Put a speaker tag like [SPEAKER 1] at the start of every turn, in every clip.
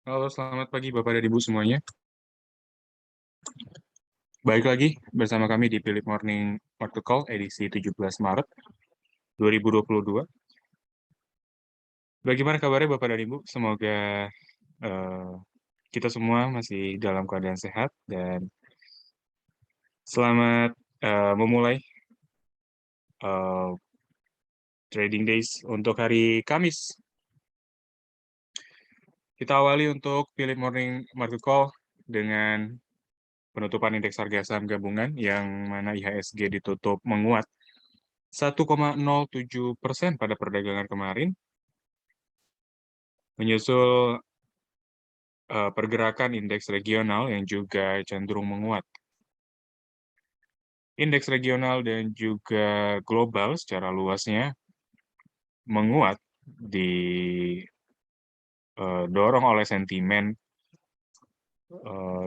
[SPEAKER 1] Halo, selamat pagi Bapak dan Ibu semuanya. Baik lagi bersama kami di Philip Morning Market Call edisi 17 Maret 2022. Bagaimana kabarnya Bapak dan Ibu? Semoga eh, kita semua masih dalam keadaan sehat dan selamat memulai eh, trading days untuk hari Kamis. Kita awali untuk Philip Morning Market Call dengan penutupan indeks harga saham gabungan yang mana IHSG ditutup menguat 1,07% pada perdagangan kemarin, menyusul pergerakan indeks regional yang juga cenderung menguat. Indeks regional dan juga global secara luasnya menguat didorong oleh sentimen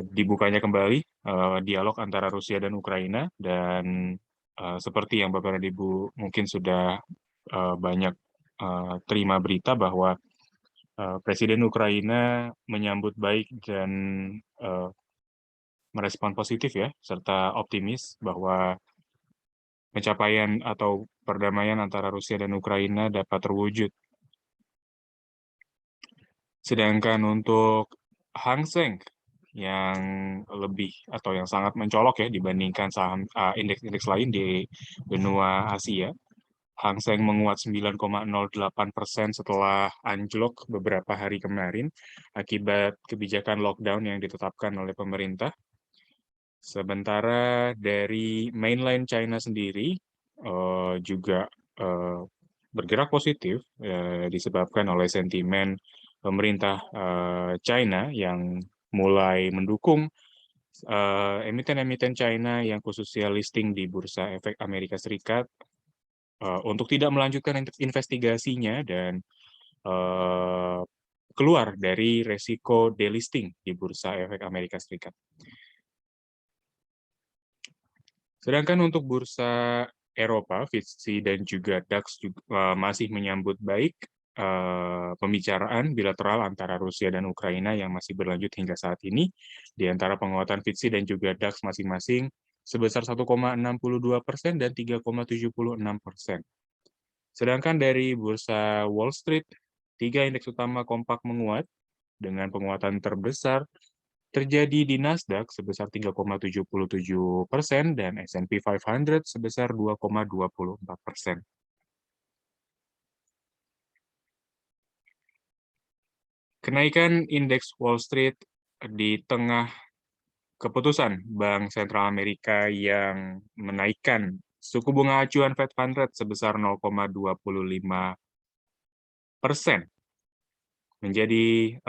[SPEAKER 1] dibukanya kembali dialog antara Rusia dan Ukraina, dan seperti yang Bapak dan Ibu mungkin sudah banyak terima berita bahwa Presiden Ukraina menyambut baik dan merespon positif ya, serta optimis bahwa pencapaian atau perdamaian antara Rusia dan Ukraina dapat terwujud. Sedangkan untuk Hang Seng yang lebih atau yang sangat mencolok ya dibandingkan saham indeks-indeks lain di benua Asia, Hang Seng menguat 9,08% setelah anjlok beberapa hari kemarin akibat kebijakan lockdown yang ditetapkan oleh pemerintah. Sementara dari mainland China sendiri juga eh, bergerak positif disebabkan oleh sentimen pemerintah China yang mulai mendukung emiten-emiten China yang khususnya listing di Bursa Efek Amerika Serikat untuk tidak melanjutkan investigasinya dan eh, keluar dari resiko delisting di Bursa Efek Amerika Serikat. Sedangkan untuk bursa Eropa, FTSE dan juga DAX juga masih menyambut baik pembicaraan bilateral antara Rusia dan Ukraina yang masih berlanjut hingga saat ini, di antara penguatan FTSE dan juga DAX masing-masing sebesar 1,62% dan 3,76%. Sedangkan dari bursa Wall Street, tiga indeks utama kompak menguat dengan penguatan terbesar terjadi di Nasdaq sebesar 3,77% dan S&P 500 sebesar 2,24%. Kenaikan indeks Wall Street di tengah keputusan Bank Sentral Amerika yang menaikkan suku bunga acuan Fed Fund Rate sebesar 0,25% menjadi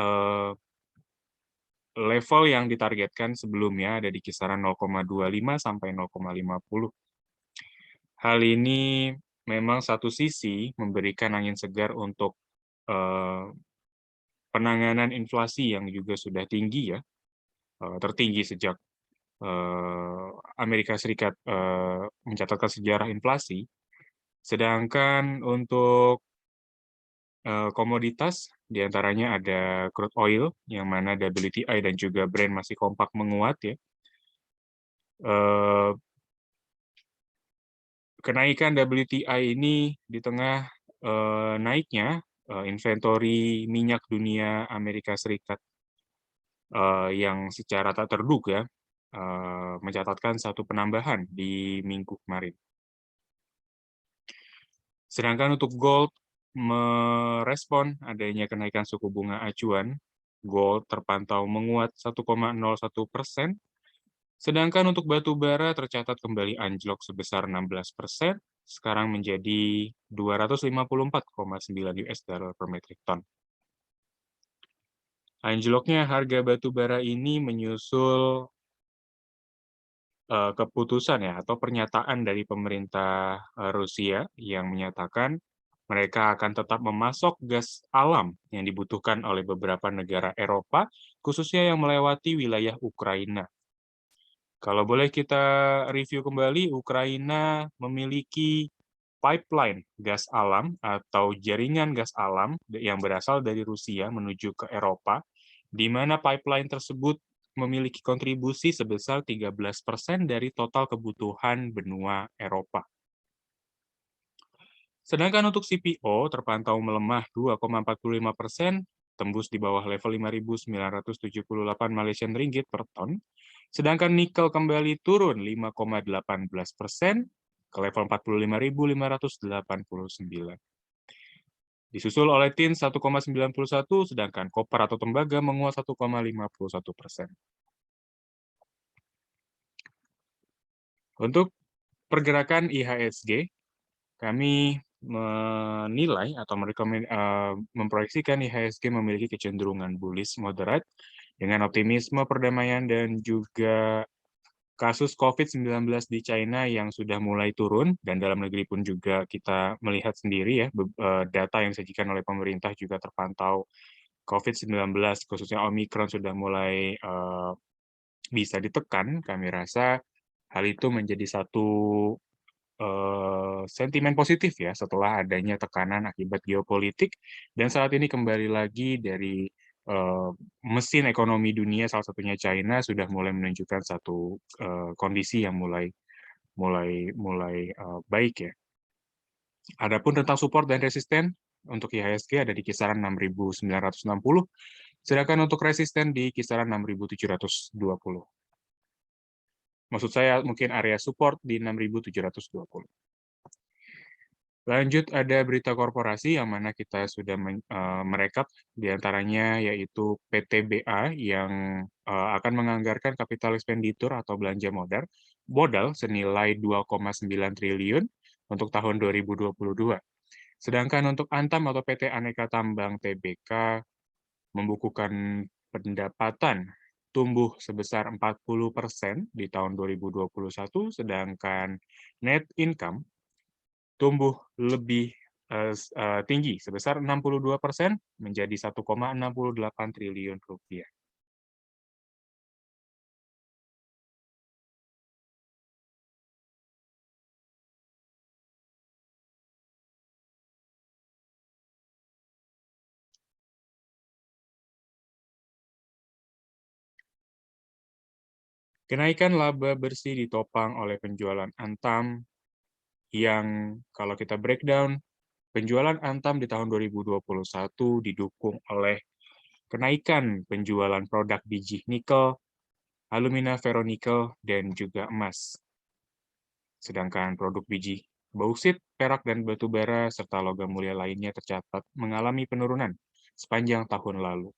[SPEAKER 1] level yang ditargetkan sebelumnya ada di kisaran 0,25 sampai 0,50. Hal ini memang satu sisi memberikan angin segar untuk penanganan inflasi yang juga sudah tinggi ya, tertinggi sejak Amerika Serikat mencatatkan sejarah inflasi. Sedangkan untuk komoditas, diantaranya ada crude oil, yang mana WTI dan juga Brent masih kompak menguat ya. Kenaikan WTI ini di tengah naiknya inventory minyak dunia Amerika Serikat yang secara tak terduga mencatatkan satu penambahan di minggu kemarin. Sedangkan untuk gold merespon adanya kenaikan suku bunga acuan, gold terpantau menguat 1,01%, sedangkan untuk batu bara tercatat kembali anjlok sebesar 16%, sekarang menjadi 254,9 US dollar per metric ton. Anjloknya harga batu bara ini menyusul keputusan ya atau pernyataan dari pemerintah Rusia yang menyatakan mereka akan tetap memasok gas alam yang dibutuhkan oleh beberapa negara Eropa, khususnya yang melewati wilayah Ukraina. Kalau boleh kita review kembali, Ukraina memiliki pipeline gas alam atau jaringan gas alam yang berasal dari Rusia menuju ke Eropa di mana pipeline tersebut memiliki kontribusi sebesar 13% dari total kebutuhan benua Eropa. Sedangkan untuk CPO terpantau melemah 2,45%, tembus di bawah level 5.978 Malaysian Ringgit per ton, sedangkan nikel kembali turun 5,18% ke level 45.589. Disusul oleh tin 1,91, sedangkan koper atau tembaga menguat 1,51%. Untuk pergerakan IHSG, kami menilai atau memproyeksikan IHSG memiliki kecenderungan bullish moderat dengan optimisme perdamaian dan juga kasus COVID-19 di China yang sudah mulai turun, dan dalam negeri pun juga kita melihat sendiri ya, data yang disajikan oleh pemerintah juga terpantau COVID-19, khususnya Omicron sudah mulai bisa ditekan. Kami rasa hal itu menjadi satu sentimen positif ya setelah adanya tekanan akibat geopolitik, dan saat ini kembali lagi dari mesin ekonomi dunia salah satunya China sudah mulai menunjukkan satu kondisi yang mulai baik ya. Adapun tentang support dan resisten untuk IHSG ada di kisaran 6.960, sedangkan untuk resisten di kisaran 6.720. Maksud saya mungkin area support di 6.720. Lanjut, ada berita korporasi yang mana kita sudah merekap, diantaranya yaitu PTBA yang akan menganggarkan capital expenditure atau belanja modal senilai 2,9 triliun untuk tahun 2022. Sedangkan untuk Antam atau PT Aneka Tambang Tbk membukukan pendapatan tumbuh sebesar 40% di tahun 2021, sedangkan net income tumbuh lebih tinggi sebesar 62% menjadi 1,68 triliun rupiah. Kenaikan laba bersih ditopang oleh penjualan Antam yang kalau kita breakdown, penjualan Antam di tahun 2021 didukung oleh kenaikan penjualan produk biji nikel, alumina ferronikel, dan juga emas. Sedangkan produk biji bauksit, perak, dan batu bara, serta logam mulia lainnya tercatat mengalami penurunan sepanjang tahun lalu.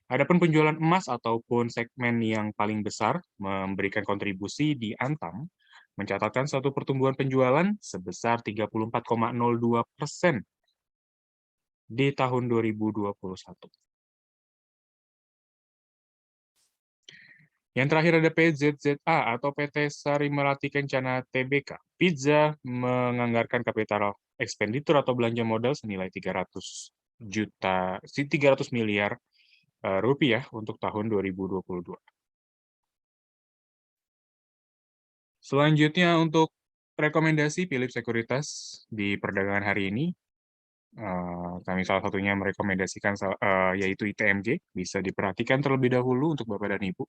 [SPEAKER 1] Adapun penjualan emas ataupun segmen yang paling besar memberikan kontribusi di Antam, mencatatkan suatu pertumbuhan penjualan sebesar 34,02% di tahun 2021. Yang terakhir ada PZZA atau PT Sari Melati Kencana Tbk. Pizza menganggarkan capital expenditure atau belanja modal senilai 300 miliar rupiah untuk tahun 2022. Selanjutnya untuk rekomendasi Philips Sekuritas di perdagangan hari ini, kami salah satunya merekomendasikan yaitu ITMG, bisa diperhatikan terlebih dahulu untuk Bapak dan Ibu.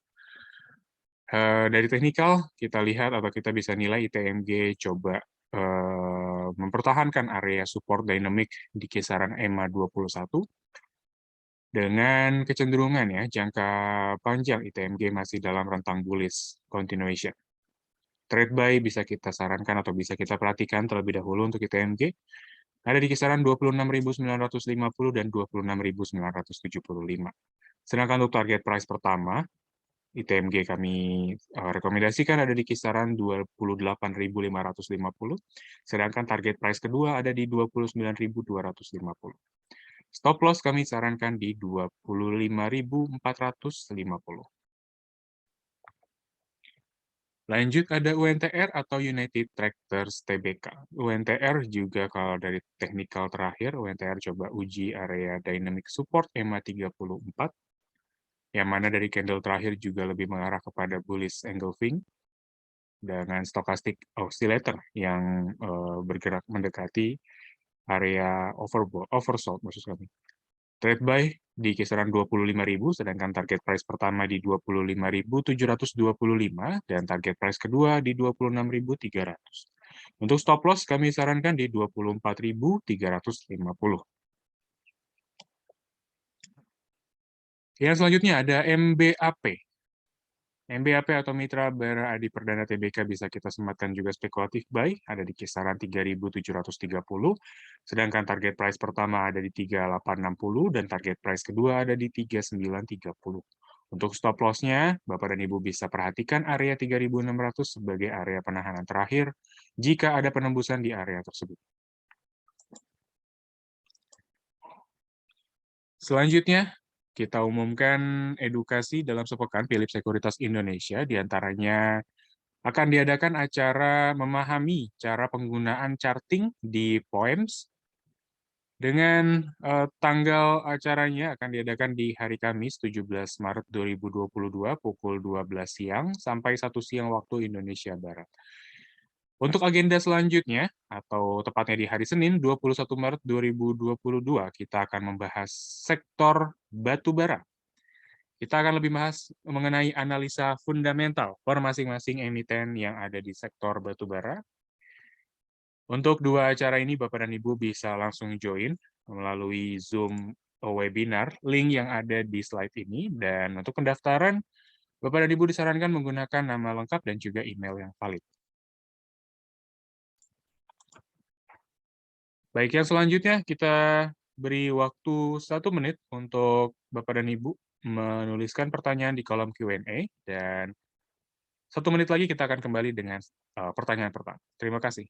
[SPEAKER 1] Dari teknikal, kita lihat atau kita bisa nilai ITMG coba mempertahankan area support dynamic di kisaran EMA 21, dengan kecenderungan ya jangka panjang ITMG masih dalam rentang bullish continuation. Trade buy bisa kita sarankan atau bisa kita perhatikan terlebih dahulu untuk ITMG, ada di kisaran 26.950 dan 26.975. Sedangkan untuk target price pertama, ITMG kami rekomendasikan ada di kisaran 28.550, sedangkan target price kedua ada di 29.250. Stop loss kami sarankan di 25.450. Lanjut ada UNTR atau United Tractors Tbk. UNTR juga kalau dari teknikal terakhir, UNTR coba uji area dynamic support EMA 34, yang mana dari candle terakhir juga lebih mengarah kepada bullish engulfing dengan stochastic oscillator yang bergerak mendekati area oversold maksud kami. Trade buy di kisaran 25.000, sedangkan target price pertama di 25.725 dan target price kedua di 26.300. Untuk stop loss kami sarankan di 24.350. Yang selanjutnya ada MBAP. MBAP atau Mitra Bara Adi Perdana Tbk bisa kita sematkan juga spekulatif buy, ada di kisaran 3.730, sedangkan target price pertama ada di 3.860 dan target price kedua ada di 3.930. Untuk stop loss-nya, Bapak dan Ibu bisa perhatikan area 3.600 sebagai area penahanan terakhir jika ada penembusan di area tersebut. Selanjutnya, kita umumkan edukasi dalam sepekan Philips Sekuritas Indonesia, diantaranya akan diadakan acara memahami cara penggunaan charting di Poems dengan tanggal acaranya akan diadakan di hari Kamis 17 Maret 2022 pukul 12 siang sampai 1 siang waktu Indonesia Barat. Untuk agenda selanjutnya, atau tepatnya di hari Senin 21 Maret 2022, kita akan membahas sektor batubara. Kita akan lebih bahas mengenai analisa fundamental per masing-masing emiten yang ada di sektor batubara. Untuk dua acara ini, Bapak dan Ibu bisa langsung join melalui Zoom webinar, link yang ada di slide ini. Dan untuk pendaftaran, Bapak dan Ibu disarankan menggunakan nama lengkap dan juga email yang valid. Baik, yang selanjutnya kita beri waktu 1 menit untuk Bapak dan Ibu menuliskan pertanyaan di kolom Q&A, dan 1 menit lagi kita akan kembali dengan pertanyaan pertama. Terima kasih.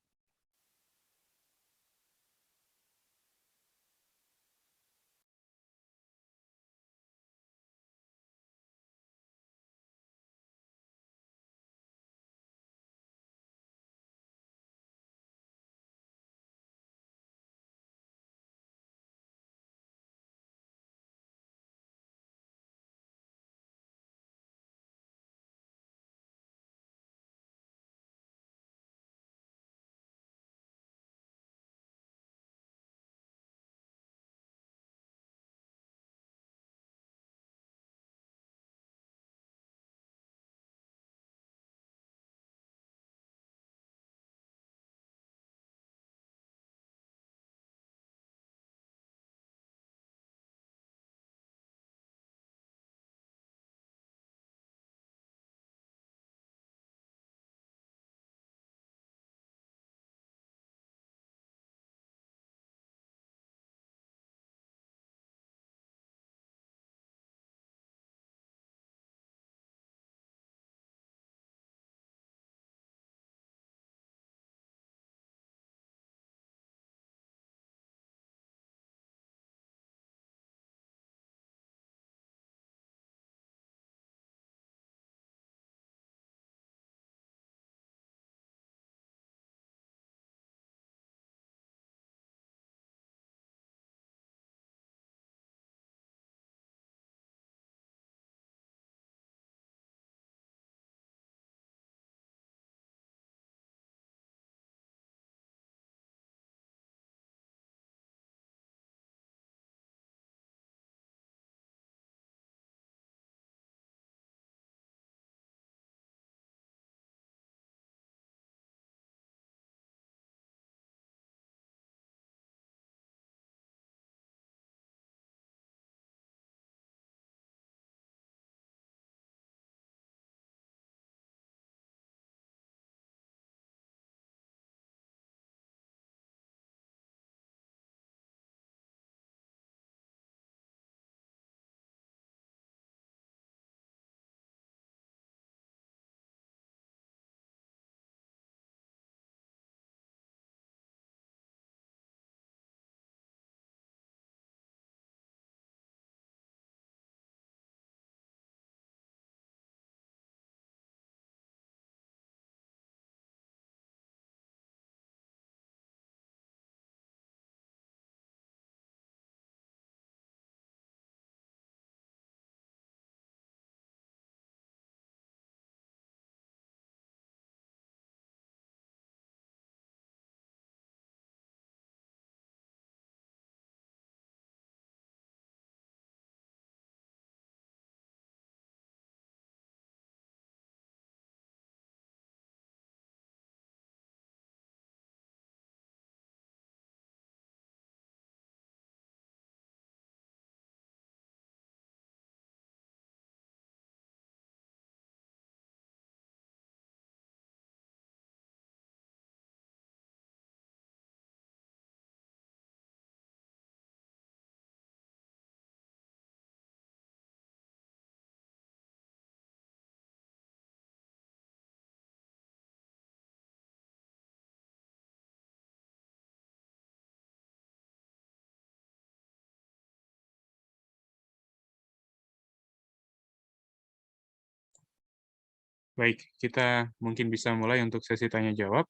[SPEAKER 1] Baik, kita mungkin bisa mulai untuk sesi tanya jawab.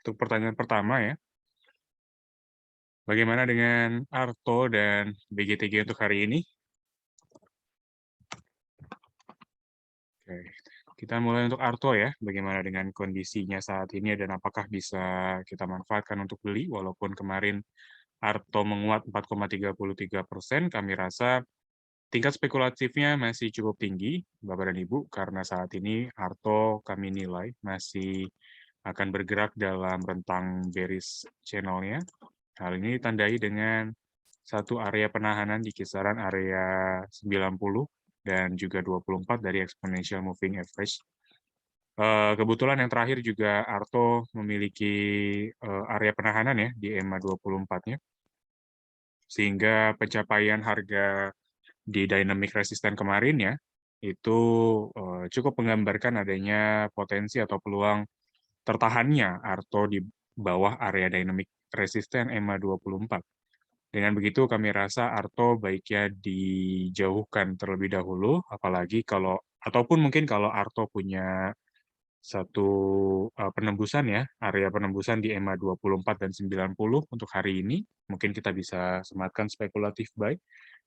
[SPEAKER 1] Untuk pertanyaan pertama ya, bagaimana dengan Arto dan BGTG untuk hari ini? Oke, kita mulai untuk Arto ya, bagaimana dengan kondisinya saat ini dan apakah bisa kita manfaatkan untuk beli, walaupun kemarin Arto menguat 4,33%, kami rasa tingkat spekulatifnya masih cukup tinggi, Bapak dan Ibu, karena saat ini Arto kami nilai masih akan bergerak dalam rentang bearish channel-nya. Hal ini ditandai dengan satu area penahanan di kisaran area 90 dan juga 24 dari exponential moving average. Kebetulan yang terakhir juga Arto memiliki area penahanan ya di EMA 24-nya, sehingga pencapaian harga di dynamic resistance kemarin ya, itu cukup menggambarkan adanya potensi atau peluang tertahannya Arto di bawah area dynamic resistance EMA 24. Dengan begitu kami rasa Arto baiknya dijauhkan terlebih dahulu, apalagi kalau, ataupun mungkin kalau Arto punya satu penembusan ya, area penembusan di EMA 24 dan 90 untuk hari ini, mungkin kita bisa sematkan spekulatif buy,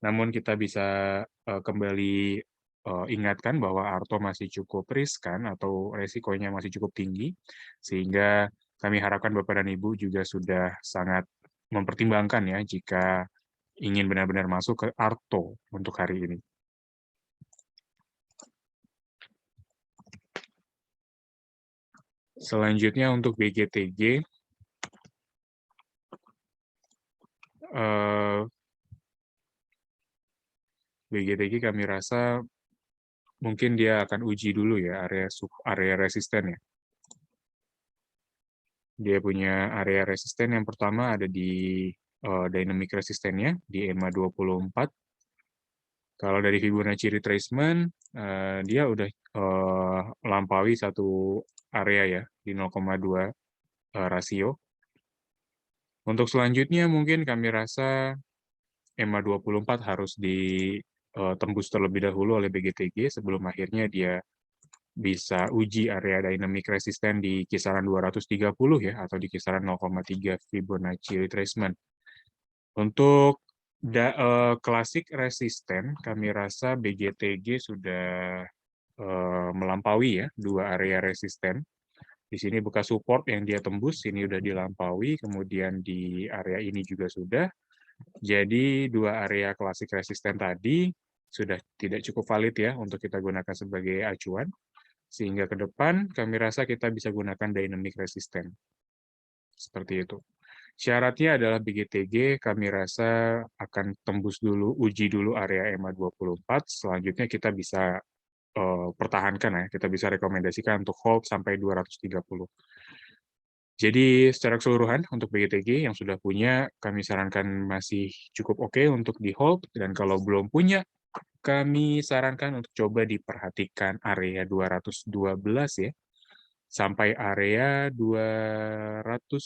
[SPEAKER 1] namun kita bisa kembali ingatkan bahwa Arto masih cukup riskan atau resikonya masih cukup tinggi, sehingga kami harapkan Bapak dan Ibu juga sudah sangat mempertimbangkan ya jika ingin benar-benar masuk ke Arto untuk hari ini. Selanjutnya untuk BGTG, BGTG kami rasa mungkin dia akan uji dulu ya area resisten ya. Dia punya area resisten yang pertama ada di dynamic resistennya di EMA 24. Kalau dari Fibonacci retracement, dia udah melampaui satu area ya di 0,2 rasio. Untuk selanjutnya mungkin kami rasa EMA 24 harus ditembus terlebih dahulu oleh BGTG sebelum akhirnya dia bisa uji area dynamic resisten di kisaran 230 ya, atau di kisaran 0,3 Fibonacci retracement. Untuk klasik resisten, kami rasa BGTG sudah melampaui ya dua area resisten. Di sini bekas support yang dia tembus, ini sudah dilampaui, kemudian di area ini juga sudah. Jadi dua area klasik resisten tadi sudah tidak cukup valid ya untuk kita gunakan sebagai acuan. Sehingga ke depan kami rasa kita bisa gunakan dynamic resisten. Seperti itu. Syaratnya adalah BGTG kami rasa akan tembus dulu, uji dulu area EMA 24, selanjutnya kita bisa pertahankan ya, kita bisa rekomendasikan untuk hold sampai 230. Jadi secara keseluruhan untuk BGTG yang sudah punya, kami sarankan masih cukup oke untuk di hold, dan kalau belum punya, kami sarankan untuk coba diperhatikan area 212 ya, sampai area 204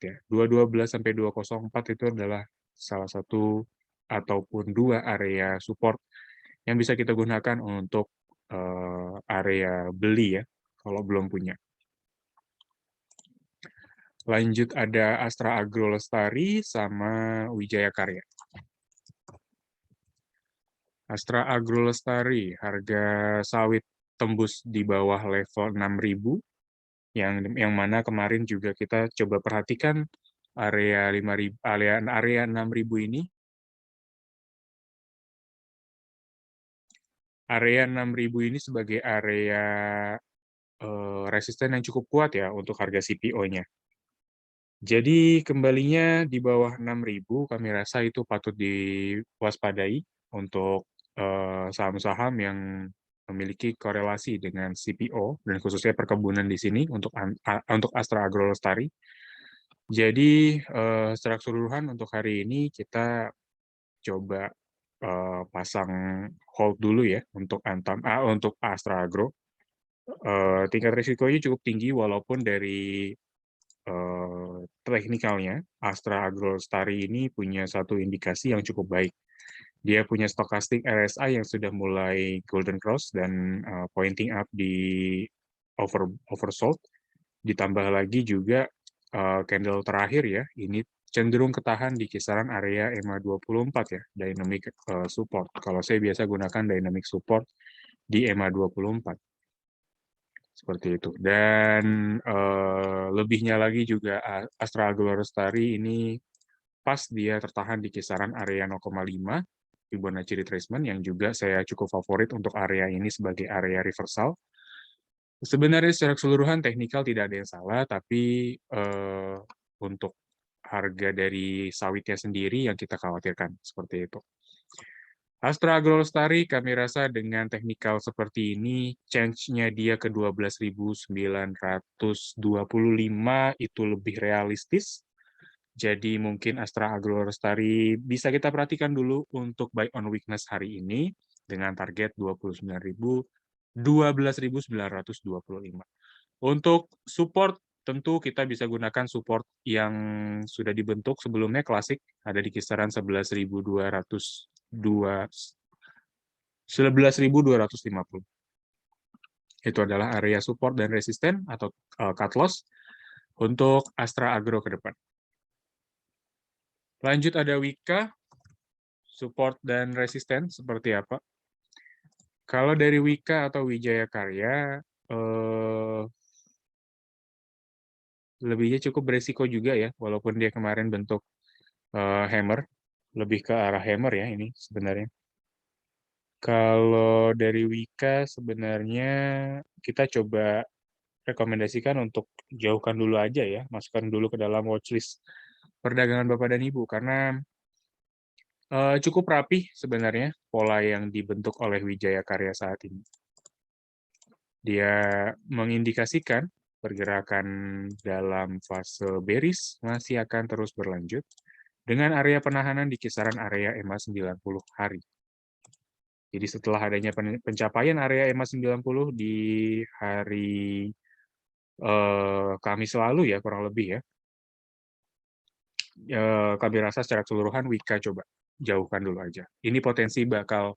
[SPEAKER 1] ya. 212 sampai 204 itu adalah salah satu ataupun dua area support yang bisa kita gunakan untuk area beli ya, kalau belum punya. Lanjut ada Astra Agro Lestari sama Wijaya Karya. Astra Agro Lestari, harga sawit tembus di bawah level 6.000, yang mana kemarin juga kita coba perhatikan area 5.000, area 6.000 ini. Area 6.000 ini sebagai area resisten yang cukup kuat ya untuk harga CPO-nya. Jadi kembalinya di bawah 6.000 kami rasa itu patut diwaspadai untuk saham-saham yang memiliki korelasi dengan CPO dan khususnya perkebunan di sini untuk Astra Agro Lestari. Jadi secara keseluruhan untuk hari ini kita coba pasang hold dulu ya untuk untuk Astra Agro. Tingkat risikonya cukup tinggi walaupun dari teknikalnya Astra Agro Lestari ini punya satu indikasi yang cukup baik, Dia punya stochastic RSI yang sudah mulai golden cross dan pointing up di oversold. Ditambah lagi juga candle terakhir ya, ini cenderung ketahan di kisaran area EMA 24 ya, dynamic support. Kalau saya biasa gunakan dynamic support di EMA 24. Seperti itu. Dan lebihnya lagi juga Astra Agro Lestari ini pas dia tertahan di kisaran area 0,5 Fibonacci retracement yang juga saya cukup favorit untuk area ini sebagai area reversal. Sebenarnya secara keseluruhan teknikal tidak ada yang salah, tapi untuk harga dari sawitnya sendiri yang kita khawatirkan seperti itu. Astra Agro Lestari kami rasa dengan teknikal seperti ini, change-nya dia ke 12.925 itu lebih realistis. Jadi mungkin Astra Agro Lestari bisa kita perhatikan dulu untuk buy on weakness hari ini dengan target 12.925. Untuk support tentu kita bisa gunakan support yang sudah dibentuk sebelumnya klasik ada di kisaran 11.250. Itu adalah area support dan resisten atau cut loss untuk Astra Agro ke depan. Lanjut ada Wika, support dan resisten seperti apa? Kalau dari Wika atau Wijaya Karya, lebihnya cukup beresiko juga ya, walaupun dia kemarin bentuk hammer, lebih ke arah hammer ya ini sebenarnya. Kalau dari Wika sebenarnya kita coba rekomendasikan untuk jauhkan dulu aja ya, masukkan dulu ke dalam watchlist perdagangan Bapak dan Ibu, karena cukup rapih sebenarnya pola yang dibentuk oleh Wijaya Karya saat ini. Dia mengindikasikan pergerakan dalam fase bearish masih akan terus berlanjut dengan area penahanan di kisaran area EMA 90 hari. Jadi setelah adanya pencapaian area EMA 90 di hari Kamis lalu ya kurang lebih ya, kami rasa secara keseluruhan Wika coba jauhkan dulu aja. Ini potensi bakal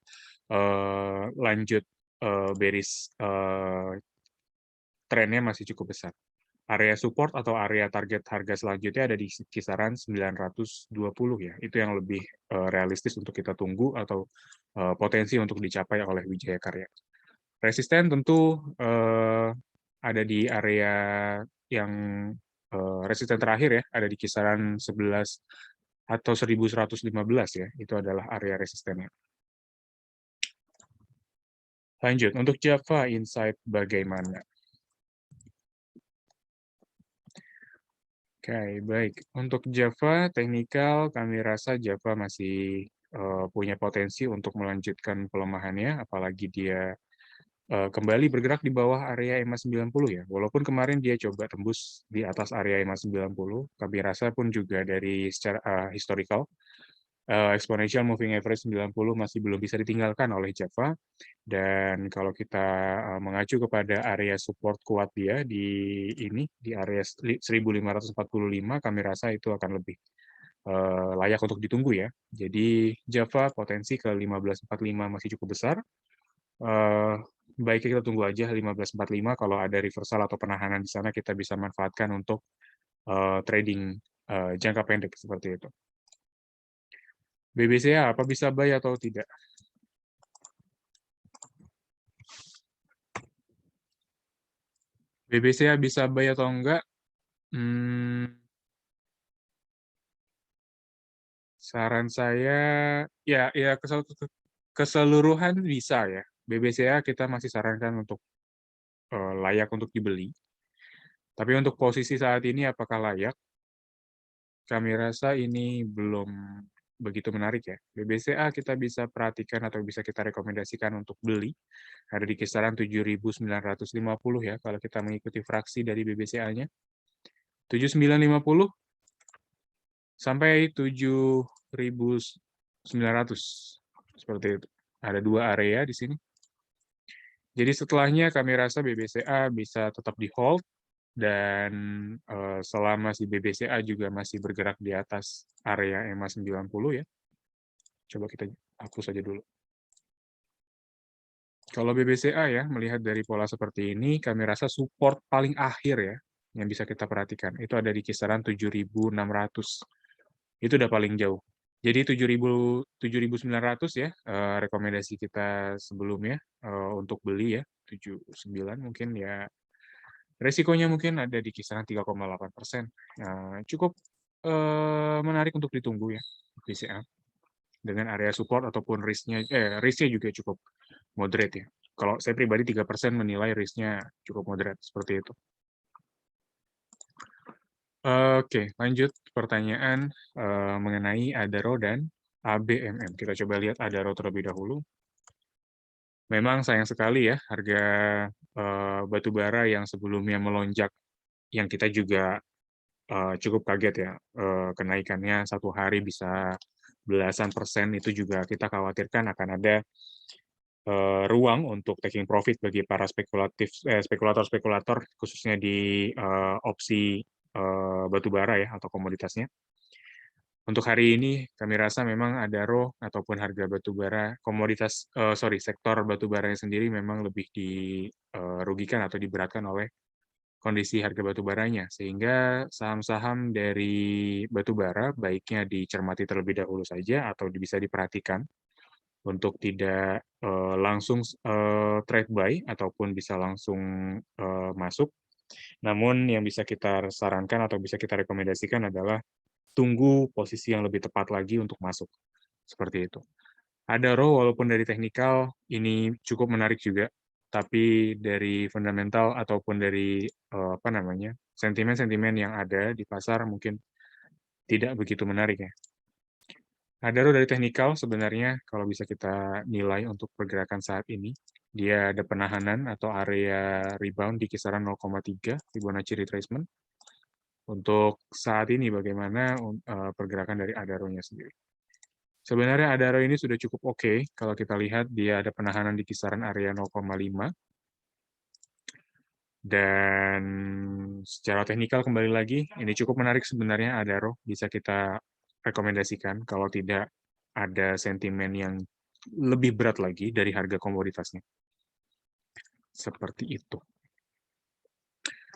[SPEAKER 1] lanjut bearish trennya masih cukup besar. Area support atau area target harga selanjutnya ada di kisaran 920 ya. Itu yang lebih realistis untuk kita tunggu atau potensi untuk dicapai oleh Wijaya Karya. Resisten tentu ada di area yang resisten terakhir ya, ada di kisaran 11 atau 1115 ya. Itu adalah area resistennya. Lanjut, untuk Java Insight bagaimana? Oke, baik. Untuk Java, teknikal kami rasa Java masih punya potensi untuk melanjutkan pelemahannya, apalagi dia kembali bergerak di bawah area EMA 90 ya. Walaupun kemarin dia coba tembus di atas area EMA 90, kami rasa pun juga dari secara historical, exponential moving average 90 masih belum bisa ditinggalkan oleh Java. Dan kalau kita mengacu kepada area support kuat dia di ini di area 1545, kami rasa itu akan lebih layak untuk ditunggu ya. Jadi Java potensi ke 1545 masih cukup besar. Baiknya kita tunggu aja 1545, kalau ada reversal atau penahanan di sana kita bisa manfaatkan untuk trading jangka pendek seperti itu. BBCA apa bisa buy atau tidak? BBCA bisa buy atau enggak? Saran saya ya keseluruhan bisa ya. BBCA kita masih sarankan untuk layak untuk dibeli. Tapi untuk posisi saat ini apakah layak? Kami rasa ini belum begitu menarik ya. BBCA kita bisa perhatikan atau bisa kita rekomendasikan untuk beli. Ada di kisaran 7.950 ya kalau kita mengikuti fraksi dari BBCA-nya. 7.950 sampai 7.900. Seperti itu. Ada dua area di sini. Jadi setelahnya kami rasa BBCA bisa tetap di hold, dan selama si BBCA juga masih bergerak di atas area EMA 90 ya. Coba kita hapus saja dulu. Kalau BBCA ya, melihat dari pola seperti ini, kami rasa support paling akhir ya, yang bisa kita perhatikan, itu ada di kisaran 7.600. Itu udah paling jauh. Jadi 7.900 ya, rekomendasi kita sebelumnya untuk beli ya, 79 mungkin ya. Resikonya mungkin ada di kisaran 3,8%. Cukup menarik untuk ditunggu ya, BCA. Dengan area support ataupun risk-nya juga cukup moderate ya. Kalau saya pribadi 3% menilai risk-nya cukup moderate, seperti itu. Oke, lanjut pertanyaan mengenai Adaro dan ABMM. Kita coba lihat Adaro terlebih dahulu. Memang sayang sekali ya, harga batu bara yang sebelumnya melonjak, yang kita juga cukup kaget ya, kenaikannya satu hari bisa belasan persen, itu juga kita khawatirkan akan ada ruang untuk taking profit bagi para spekulator-spekulator, khususnya di opsi batu bara ya, atau komoditasnya. Untuk hari ini, kami rasa memang Adaro ataupun harga batu bara, sektor batu baranya sendiri memang lebih dirugikan atau diberatkan oleh kondisi harga batu baranya, sehingga saham-saham dari batu bara baiknya dicermati terlebih dahulu saja atau bisa diperhatikan untuk tidak langsung trade buy ataupun bisa langsung masuk. Namun yang bisa kita sarankan atau bisa kita rekomendasikan adalah tunggu posisi yang lebih tepat lagi untuk masuk. Seperti itu. Adaro walaupun dari teknikal ini cukup menarik juga, tapi dari fundamental ataupun dari sentimen-sentimen yang ada di pasar mungkin tidak begitu menarik ya. Adaro dari teknikal sebenarnya kalau bisa kita nilai untuk pergerakan saat ini, dia ada penahanan atau area rebound di kisaran 0,3 Fibonacci retracement. Untuk saat ini bagaimana pergerakan dari Adaro-nya sendiri. Sebenarnya Adaro ini sudah cukup oke, kalau kita lihat dia ada penahanan di kisaran area 0,5. Dan secara teknikal kembali lagi, ini cukup menarik sebenarnya Adaro, bisa kita rekomendasikan kalau tidak ada sentimen yang lebih berat lagi dari harga komoditasnya. Seperti itu.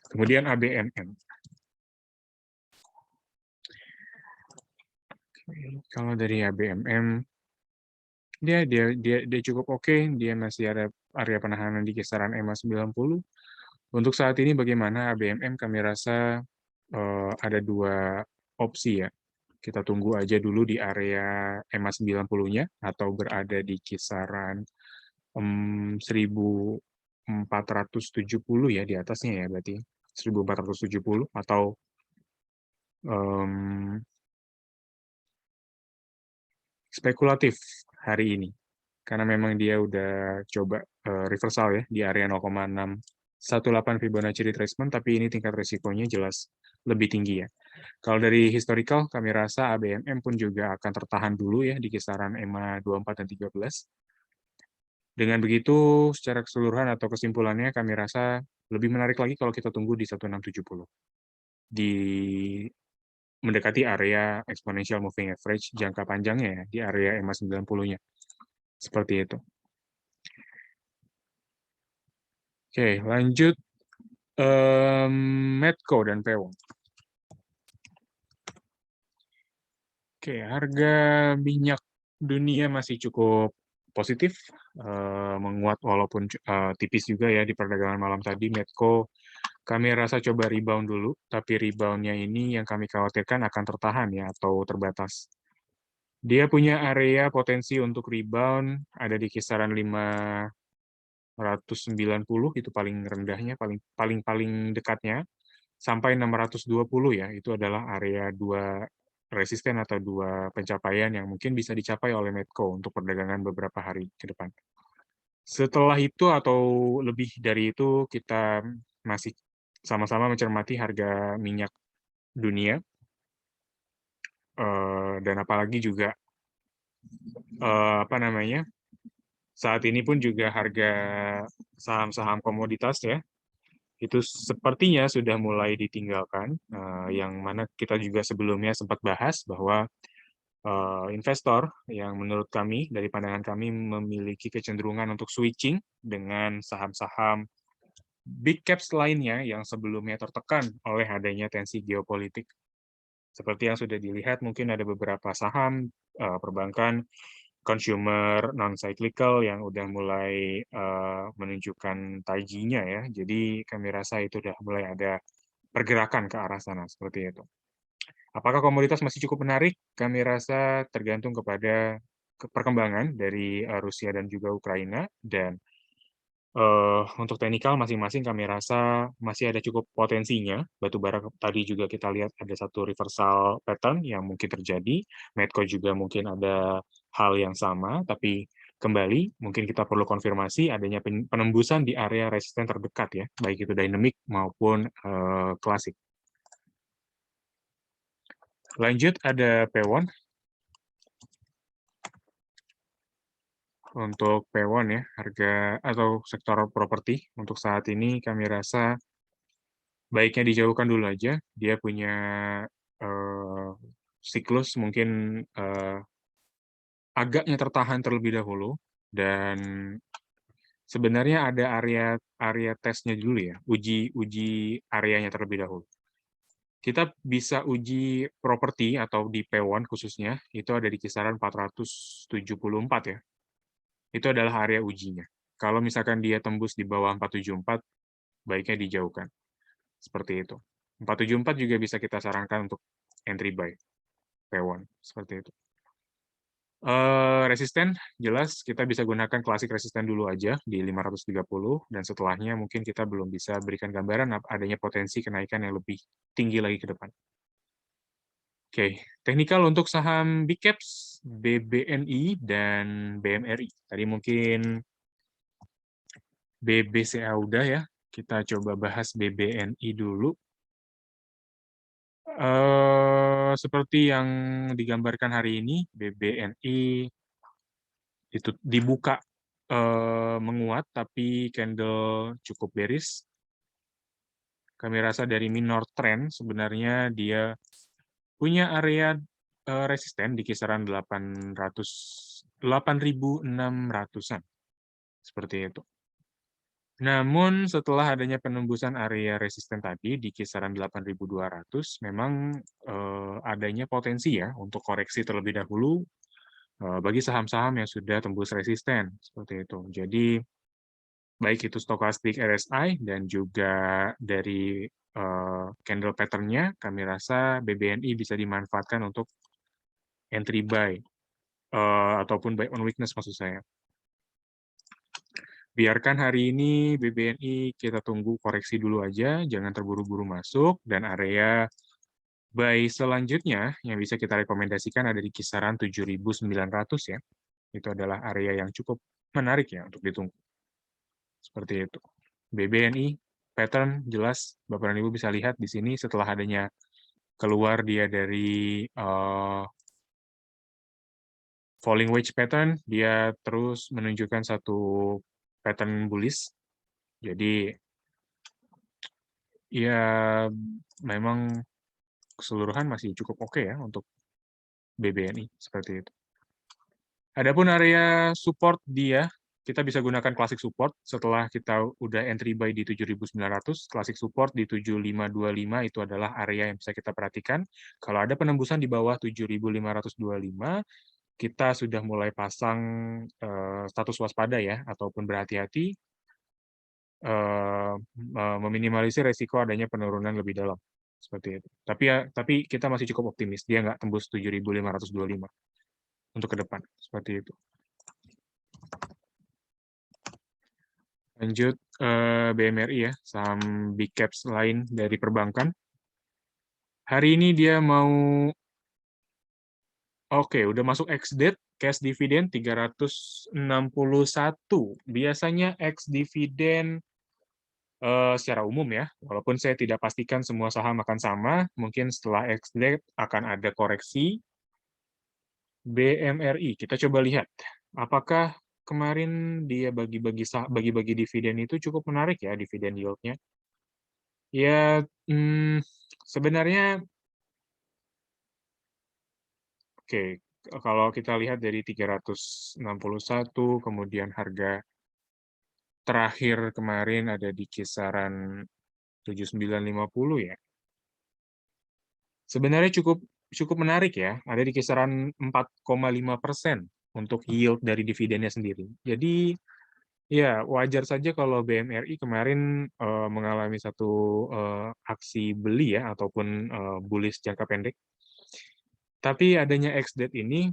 [SPEAKER 1] Kemudian ABMM. Kalau dari ABMM, dia cukup oke, dia masih ada area penahanan di kisaran EMA 90. Untuk saat ini bagaimana ABMM, kami rasa ada dua opsi ya. Kita tunggu aja dulu di area EMA 90-nya atau berada di kisaran 1470 ya, di atasnya ya berarti 1470 atau spekulatif hari ini. Karena memang dia udah coba reversal ya di area 0,618 Fibonacci retracement, tapi ini tingkat risikonya jelas lebih tinggi ya. Kalau dari historical, kami rasa ABMM pun juga akan tertahan dulu ya di kisaran EMA 24 dan 13. Dengan begitu, secara keseluruhan atau kesimpulannya, kami rasa lebih menarik lagi kalau kita tunggu di 1670. Di mendekati area exponential moving average jangka panjangnya ya, di area EMA 90-nya. Seperti itu. Oke, lanjut Medco dan Pewon. Oke, harga minyak dunia masih cukup positif, menguat walaupun tipis juga ya di perdagangan malam tadi. Medco kami rasa coba rebound dulu, tapi rebound-nya ini yang kami khawatirkan akan tertahan ya atau terbatas. Dia punya area potensi untuk rebound ada di kisaran 590, itu paling rendahnya, paling dekatnya, sampai 620 ya, itu adalah area dua resisten atau dua pencapaian yang mungkin bisa dicapai oleh Medco untuk perdagangan beberapa hari ke depan. Setelah itu atau lebih dari itu, kita masih sama-sama mencermati harga minyak dunia, dan apalagi juga saat ini pun juga harga saham-saham komoditas ya, itu sepertinya sudah mulai ditinggalkan, yang mana kita juga sebelumnya sempat bahas bahwa investor yang menurut kami, dari pandangan kami, memiliki kecenderungan untuk switching dengan saham-saham big caps lainnya yang sebelumnya tertekan oleh adanya tensi geopolitik. Seperti yang sudah dilihat, mungkin ada beberapa saham perbankan consumer non-cyclical yang udah mulai menunjukkan tajinya ya. Jadi kami rasa itu udah mulai ada pergerakan ke arah sana, seperti itu. Apakah komoditas masih cukup menarik? Kami rasa tergantung kepada perkembangan dari Rusia dan juga Ukraina, dan untuk teknikal masing-masing kami rasa masih ada cukup potensinya. Batubara tadi juga kita lihat ada satu reversal pattern yang mungkin terjadi. Medco juga mungkin ada hal yang sama, tapi kembali mungkin kita perlu konfirmasi adanya penembusan di area resisten terdekat ya, baik itu dynamic maupun klasik. Lanjut ada Pewon. Untuk Pewon ya, harga atau sektor properti untuk saat ini kami rasa baiknya dijauhkan dulu aja. Dia punya siklus mungkin agaknya tertahan terlebih dahulu, dan sebenarnya ada area tesnya dulu ya, uji areanya terlebih dahulu. Kita bisa uji properti atau di Pewon khususnya, itu ada di kisaran 474 ya. Itu adalah area ujinya. Kalau misalkan dia tembus di bawah 474, baiknya dijauhkan. Seperti itu. 474 juga bisa kita sarankan untuk entry buy. Pewon, seperti itu. Resisten, jelas kita bisa gunakan klasik resisten dulu aja di 530, dan setelahnya mungkin kita belum bisa berikan gambaran adanya potensi kenaikan yang lebih tinggi lagi ke depan. Oke, teknikal untuk saham big caps, BBNI dan BMRI. Tadi mungkin BBCA udah ya, kita coba bahas BBNI dulu. Seperti yang digambarkan hari ini, BBNI itu dibuka menguat, tapi candle cukup bearish. Kami rasa dari minor trend sebenarnya dia punya area resisten di kisaran 8.600-an. Seperti itu. Namun setelah adanya penembusan area resisten tadi di kisaran 8.200, memang adanya potensi ya untuk koreksi terlebih dahulu bagi saham-saham yang sudah tembus resisten, seperti itu. Jadi baik itu stokastik RSI dan juga dari candle pattern-nya, kami rasa BBNI bisa dimanfaatkan untuk entry buy ataupun buy on weakness maksud saya. Biarkan hari ini BBNI kita tunggu koreksi dulu aja, jangan terburu-buru masuk, dan area buy selanjutnya yang bisa kita rekomendasikan ada di kisaran 7.900 ya. Itu adalah area yang cukup menarik ya untuk ditunggu. Seperti itu. BBNI pattern jelas Bapak dan Ibu bisa lihat di sini setelah adanya keluar dia dari falling wedge pattern, dia terus menunjukkan satu pattern bullish. Jadi ya memang keseluruhan masih cukup oke ya untuk BBNI seperti itu. Adapun area support dia, kita bisa gunakan classic support setelah kita udah entry buy di 7.900, classic support di 7.525 itu adalah area yang bisa kita perhatikan. Kalau ada penembusan di bawah 7.525, kita sudah mulai pasang status waspada ya, ataupun berhati-hati meminimalisir resiko adanya penurunan lebih dalam. Seperti itu. Tapi kita masih cukup optimis, dia nggak tembus 7.525 untuk ke depan. Seperti itu. Lanjut BMRI ya, saham big caps lain dari perbankan. Hari ini dia mau udah masuk ex-date, cash dividend 361. Biasanya ex-dividend secara umum ya, walaupun saya tidak pastikan semua saham akan sama, mungkin setelah ex-date akan ada koreksi. BMRI, kita coba lihat. Apakah kemarin dia bagi-bagi dividen itu cukup menarik ya, dividen yield-nya? Ya, sebenarnya kalau kita lihat dari 361, kemudian harga terakhir kemarin ada di kisaran 7950 ya. Sebenarnya cukup cukup menarik ya, ada di kisaran 4,5% untuk yield dari dividennya sendiri. Jadi ya wajar saja kalau BMRI kemarin mengalami satu aksi beli ya ataupun bullish jangka pendek. Tapi adanya ex-date ini,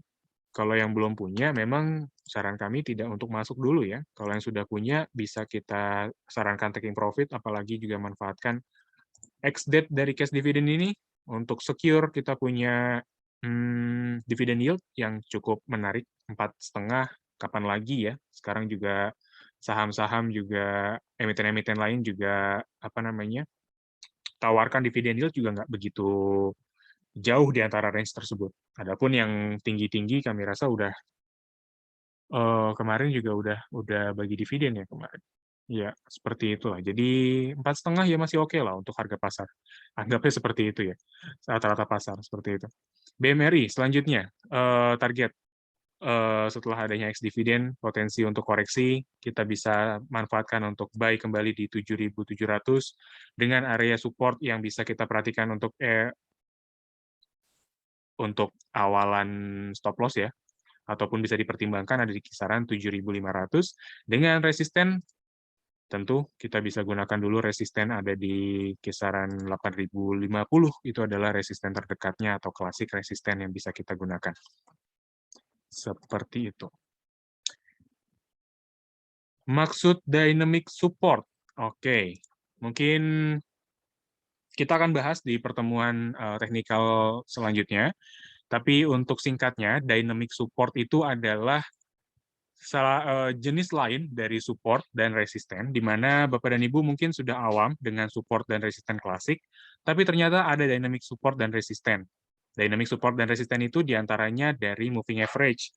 [SPEAKER 1] kalau yang belum punya, memang saran kami tidak untuk masuk dulu ya. Kalau yang sudah punya, bisa kita sarankan taking profit, apalagi juga manfaatkan ex-date dari cash dividend ini untuk secure kita punya dividend yield yang cukup menarik, 4,5, kapan lagi ya. Sekarang juga saham-saham juga emiten-emiten lain juga apa namanya tawarkan dividen yield juga nggak begitu jauh di antara range tersebut. Adapun yang tinggi-tinggi kami rasa udah kemarin juga udah bagi dividen ya kemarin. Ya, seperti itulah. Jadi 4,5 ya masih oke lah untuk harga pasar. Anggapnya seperti itu ya. Rata-rata pasar seperti itu. BMRI selanjutnya target setelah adanya ex dividen potensi untuk koreksi kita bisa manfaatkan untuk buy kembali di 7.700 dengan area support yang bisa kita perhatikan untuk awalan stop loss ya, ataupun bisa dipertimbangkan ada di kisaran 7.500 dengan resisten tentu kita bisa gunakan dulu resisten ada di kisaran 8.050 itu adalah resisten terdekatnya atau klasik resisten yang bisa kita gunakan. Seperti itu. Maksud dynamic support. Oke. Mungkin kita akan bahas di pertemuan teknikal selanjutnya. Tapi untuk singkatnya, dynamic support itu adalah jenis lain dari support dan resisten, di mana Bapak dan Ibu mungkin sudah awam dengan support dan resisten klasik, tapi ternyata ada dynamic support dan resisten. Dynamic support dan resisten itu diantaranya dari moving average.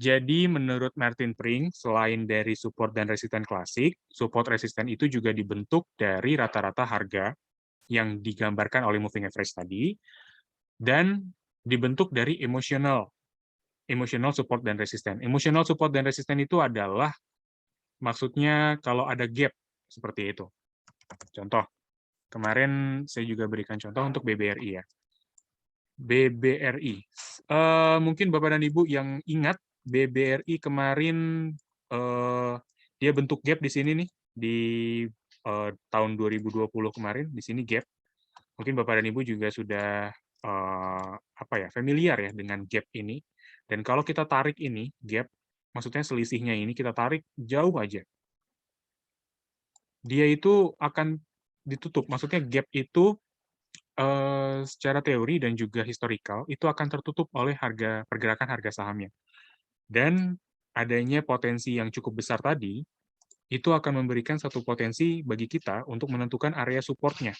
[SPEAKER 1] Jadi menurut Martin Pring, selain dari support dan resisten klasik, support resisten itu juga dibentuk dari rata-rata harga yang digambarkan oleh moving average tadi, dan dibentuk dari emotional support dan resisten. Emotional support dan resisten itu adalah maksudnya kalau ada gap seperti itu. Contoh, kemarin saya juga berikan contoh untuk BBRI ya. BBRI. Mungkin Bapak dan Ibu yang ingat BBRI kemarin dia bentuk gap di sini nih di tahun 2020 kemarin di sini gap. Mungkin Bapak dan Ibu juga sudah familiar ya dengan gap ini. Dan kalau kita tarik ini gap, maksudnya selisihnya ini kita tarik jauh aja, dia itu akan ditutup. Maksudnya gap itu secara teori dan juga historical itu akan tertutup oleh pergerakan harga sahamnya. Dan adanya potensi yang cukup besar tadi, itu akan memberikan satu potensi bagi kita untuk menentukan area supportnya.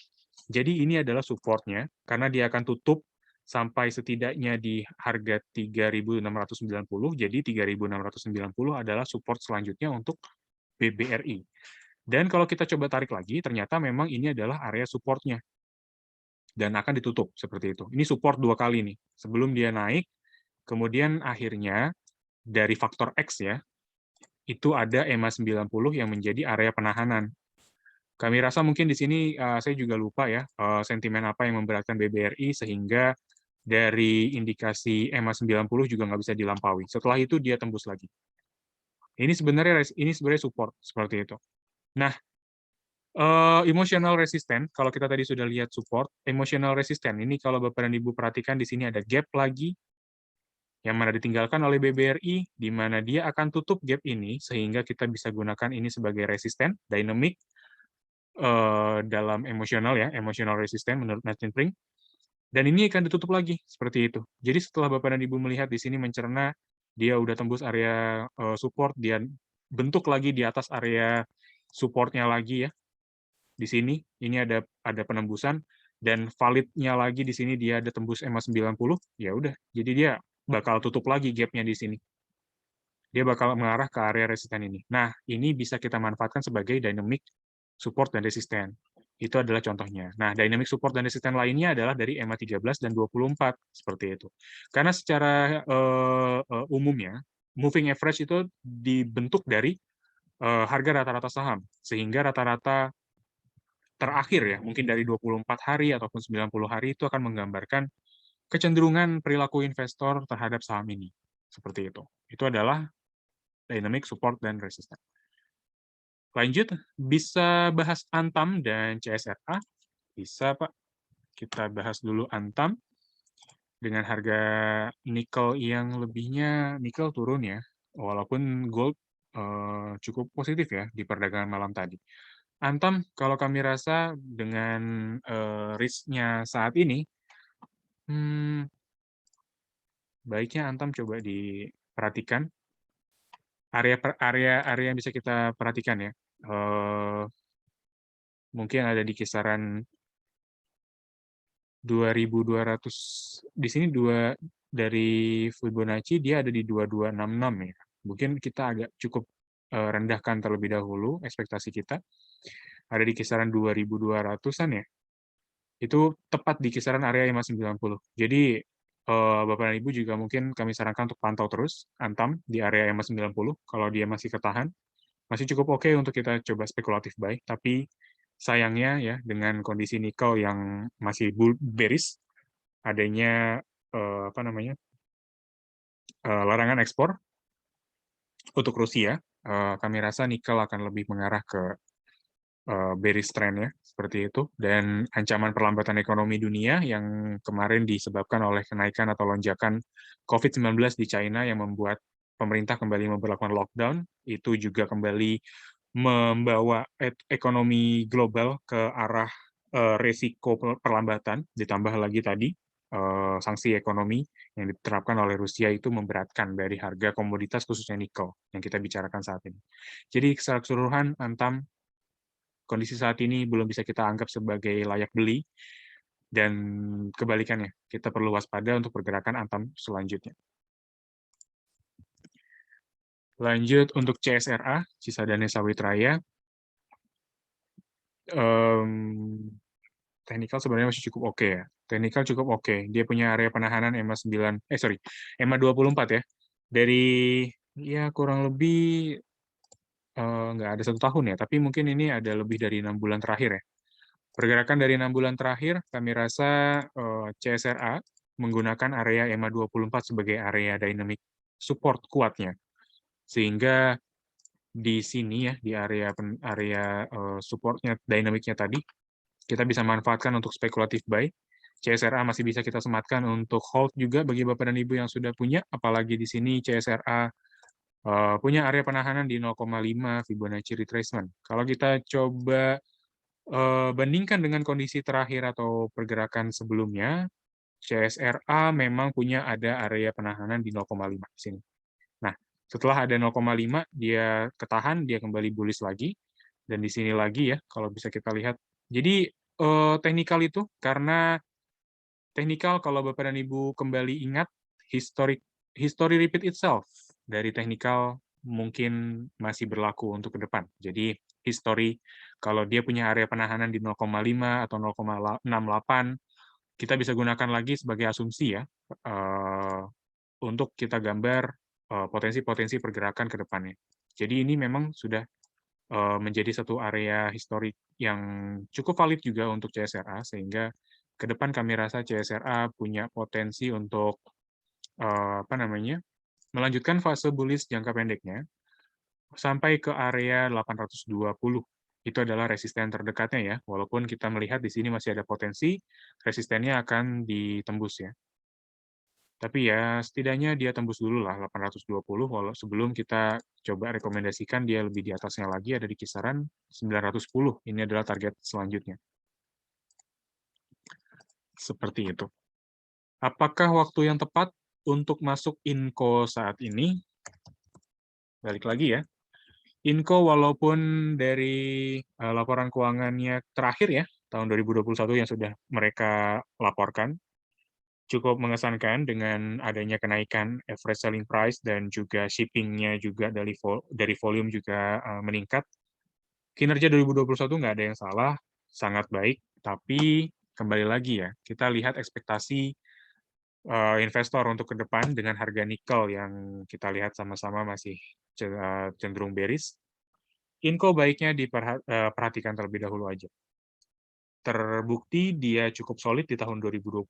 [SPEAKER 1] Jadi ini adalah supportnya, karena dia akan tutup sampai setidaknya di harga 3.690, jadi 3.690 adalah support selanjutnya untuk BBRI. Dan kalau kita coba tarik lagi, ternyata memang ini adalah area supportnya. Dan akan ditutup, seperti itu. Ini support 2 kali nih. Sebelum dia naik, kemudian akhirnya dari faktor X ya, itu ada EMA 90 yang menjadi area penahanan. Kami rasa mungkin di sini saya juga lupa ya sentimen apa yang memberatkan BBRI sehingga dari indikasi EMA 90 juga nggak bisa dilampaui. Setelah itu dia tembus lagi. Ini sebenarnya support seperti itu. Nah, emotional resistant kalau kita tadi sudah lihat support, emotional resistant ini kalau Bapak dan Ibu perhatikan di sini ada gap lagi yang mana ditinggalkan oleh BBRI, di mana dia akan tutup gap ini sehingga kita bisa gunakan ini sebagai resisten dynamic dalam emosional ya, emotional resistant menurut Martin Pring. Dan ini akan ditutup lagi seperti itu. Jadi setelah Bapak dan Ibu melihat di sini mencerna dia udah tembus area support, dia bentuk lagi di atas area supportnya lagi ya. Di sini ini ada penembusan dan validnya lagi di sini dia ada tembus EMA 90, ya udah. Jadi dia bakal tutup lagi gap-nya di sini. Dia bakal mengarah ke area resisten ini. Nah, ini bisa kita manfaatkan sebagai dynamic support dan resisten. Itu adalah contohnya. Nah, dynamic support dan resisten lainnya adalah dari EMA 13 dan 24, seperti itu. Karena secara umumnya, moving average itu dibentuk dari harga rata-rata saham, sehingga rata-rata terakhir ya, mungkin dari 24 hari ataupun 90 hari itu akan menggambarkan kecenderungan perilaku investor terhadap saham ini. Seperti itu. Itu adalah dynamic support dan resistance. Lanjut, bisa bahas Antam dan CSRA? Bisa, Pak. Kita bahas dulu Antam. Dengan harga nikel yang lebihnya, nikel turun ya, walaupun gold cukup positif ya di perdagangan malam tadi. Antam, kalau kami rasa dengan risk-nya saat ini, baiknya Antam coba diperhatikan area yang bisa kita perhatikan ya. Mungkin ada di kisaran 2.200. Di sini dari Fibonacci dia ada di 2266 ya. Mungkin kita agak cukup rendahkan terlebih dahulu ekspektasi kita. Ada di kisaran 2.200-an ya. Itu tepat di kisaran area EMA 90. Jadi Bapak dan Ibu juga mungkin kami sarankan untuk pantau terus Antam di area EMA 90 kalau dia masih ketahan. Masih cukup oke untuk kita coba spekulatif buy, tapi sayangnya ya dengan kondisi nikel yang masih bearish, adanya larangan ekspor untuk Rusia, kami rasa nikel akan lebih mengarah ke bearish trend ya, seperti itu. Dan ancaman perlambatan ekonomi dunia yang kemarin disebabkan oleh kenaikan atau lonjakan COVID-19 di China yang membuat pemerintah kembali memperlakukan lockdown, itu juga kembali membawa ekonomi global ke arah resiko perlambatan, ditambah lagi tadi sanksi ekonomi yang diterapkan oleh Rusia itu memberatkan dari harga komoditas khususnya nikel yang kita bicarakan saat ini. Jadi secara keseluruhan Antam kondisi saat ini belum bisa kita anggap sebagai layak beli dan kebalikannya kita perlu waspada untuk pergerakan Antam selanjutnya. Lanjut untuk CSRA, Cisadane Sawit Raya. Technical sebenarnya masih cukup oke ya. Technical cukup oke. Dia punya area penahanan EMA 9, EMA 24 ya. Dari ya kurang lebih nggak ada 1 tahun ya, tapi mungkin ini ada lebih dari 6 bulan terakhir ya. Pergerakan dari 6 bulan terakhir, kami rasa CSRA menggunakan area EMA 24 sebagai area dynamic support kuatnya. Sehingga di sini ya, di area supportnya, dynamicnya tadi, kita bisa manfaatkan untuk spekulatif buy. CSRA masih bisa kita sematkan untuk hold juga bagi Bapak dan Ibu yang sudah punya, apalagi di sini CSRA punya area penahanan di 0,5 Fibonacci retracement. Kalau kita coba bandingkan dengan kondisi terakhir atau pergerakan sebelumnya, CSRA memang punya ada area penahanan di 0,5 di sini. Nah, setelah ada 0,5, dia ketahan, dia kembali bullish lagi, dan di sini lagi ya, kalau bisa kita lihat. Jadi, teknikal itu, karena teknikal kalau Bapak dan Ibu kembali ingat, history repeat itself dari teknikal mungkin masih berlaku untuk ke depan. Jadi, history, kalau dia punya area penahanan di 0,5 atau 0,68, kita bisa gunakan lagi sebagai asumsi ya, untuk kita gambar potensi-potensi pergerakan ke depannya. Jadi ini memang sudah menjadi satu area historik yang cukup valid juga untuk CSRA, sehingga ke depan kami rasa CSRA punya potensi untuk melanjutkan fase bullish jangka pendeknya sampai ke area 820. Itu adalah resisten terdekatnya ya, walaupun kita melihat di sini masih ada potensi resistennya akan ditembus ya. Tapi ya setidaknya dia tembus dulu lah 820 sebelum kita coba rekomendasikan dia lebih di atasnya lagi ada di kisaran 910. Ini adalah target selanjutnya. Seperti itu. Apakah waktu yang tepat untuk masuk INCO saat ini? Balik lagi ya. INCO walaupun dari laporan keuangannya terakhir ya, tahun 2021 yang sudah mereka laporkan, cukup mengesankan dengan adanya kenaikan average selling price dan juga shipping-nya juga dari volume juga meningkat. Kinerja 2021 nggak ada yang salah, sangat baik, tapi kembali lagi ya, kita lihat ekspektasi investor untuk ke depan dengan harga nikel yang kita lihat sama-sama masih cenderung bearish. Inco baiknya diperhatikan terlebih dahulu aja. Terbukti dia cukup solid di tahun 2020,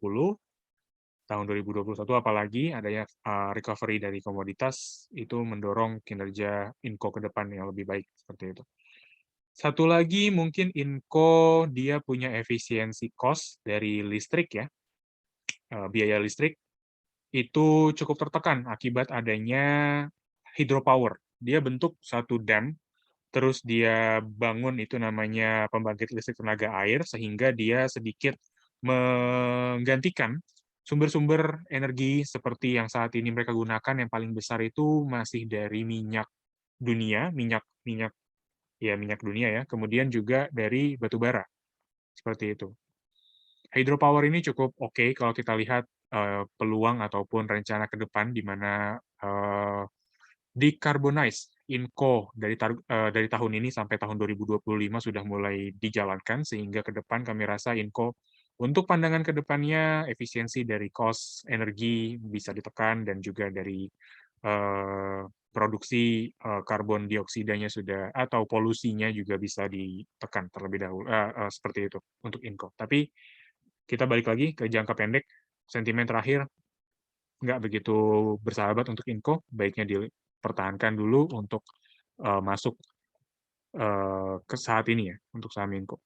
[SPEAKER 1] tahun 2021 apalagi adanya recovery dari komoditas itu mendorong kinerja Inco ke depan yang lebih baik seperti itu. Satu lagi mungkin Inco dia punya efisiensi cost dari listrik ya, biaya listrik itu cukup tertekan akibat adanya hydropower. Dia bentuk satu dam, terus dia bangun itu namanya pembangkit listrik tenaga air, sehingga dia sedikit menggantikan sumber-sumber energi seperti yang saat ini mereka gunakan. Yang paling besar itu masih dari minyak dunia, minyak dunia ya, kemudian juga dari batu bara, seperti itu. Hydropower ini cukup oke kalau kita lihat peluang ataupun rencana ke depan di mana decarbonize Inco dari tahun ini sampai tahun 2025 sudah mulai dijalankan, sehingga ke depan kami rasa Inco untuk pandangan ke depannya efisiensi dari cost energi bisa ditekan dan juga dari produksi karbon dioksidanya sudah atau polusinya juga bisa ditekan terlebih dahulu seperti itu untuk Inco. Tapi kita balik lagi ke jangka pendek, sentimen terakhir nggak begitu bersahabat untuk Inco, baiknya dipertahankan dulu untuk masuk ke saat ini ya, untuk saham Inco.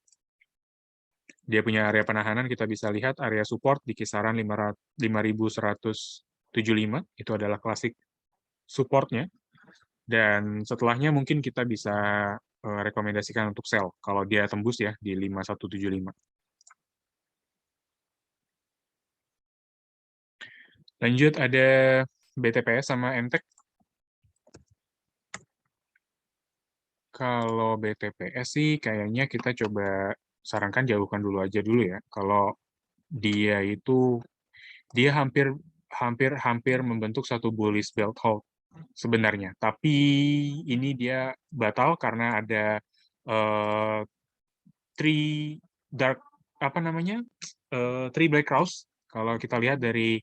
[SPEAKER 1] Dia punya area penahanan, kita bisa lihat area support di kisaran 5.175, itu adalah klasik supportnya, dan setelahnya mungkin kita bisa rekomendasikan untuk sell, kalau dia tembus ya di 5.175. Lanjut ada BTPS sama MTEK. Kalau BTPS sih kayaknya kita coba sarankan jauhkan dulu aja dulu ya. Kalau dia itu dia hampir hampir hampir membentuk satu bullish belt hold sebenarnya. Tapi ini dia batal karena ada uh, three dark apa namanya? Three black cross kalau kita lihat dari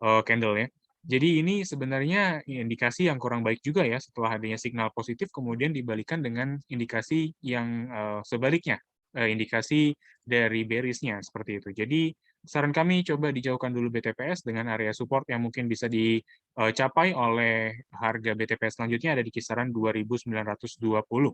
[SPEAKER 1] candle ya. Jadi ini sebenarnya indikasi yang kurang baik juga ya, setelah adanya signal positif kemudian dibalikan dengan indikasi yang sebaliknya, indikasi dari bearish-nya seperti itu. Jadi saran kami coba dijauhkan dulu BTPS dengan area support yang mungkin bisa dicapai oleh harga BTPS selanjutnya ada di kisaran 2.920.